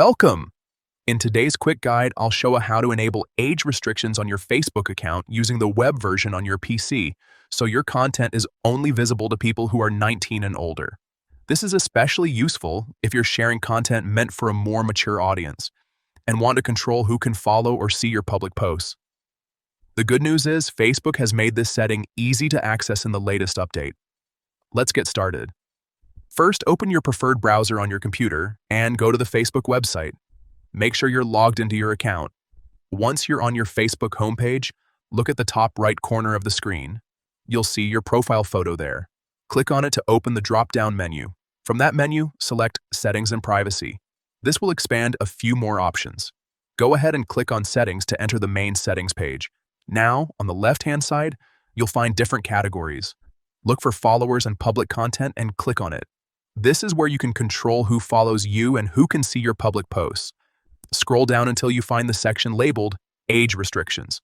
Welcome! In today's quick guide, I'll show how to enable age restrictions on your Facebook account using the web version on your PC, so your content is only visible to people who are 19 and older. This is especially useful if you're sharing content meant for a more mature audience and want to control who can follow or see your public posts. The good news is Facebook has made this setting easy to access in the latest update. Let's get started. First, open your preferred browser on your computer and go to the Facebook website. Make sure you're logged into your account. Once you're on your Facebook homepage, look at the top right corner of the screen. You'll see your profile photo there. Click on it to open the drop-down menu. From that menu, select Settings and Privacy. This will expand a few more options. Go ahead and click on Settings to enter the main settings page. Now, on the left-hand side, you'll find different categories. Look for followers and public content and click on it. This is where you can control who follows you and who can see your public posts. Scroll down until you find the section labeled Age Restrictions.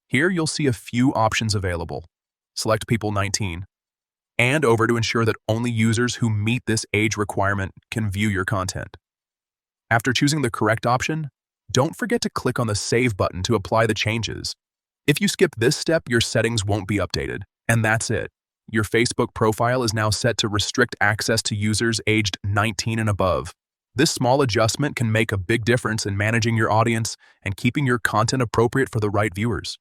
Here you'll see a few options available. Select People 19 and over to ensure that only users who meet this age requirement can view your content. After choosing the correct option, don't forget to click on the Save button to apply the changes. If you skip this step, your settings won't be updated, and that's it. Your Facebook profile is now set to restrict access to users aged 19 and above. This small adjustment can make a big difference in managing your audience and keeping your content appropriate for the right viewers.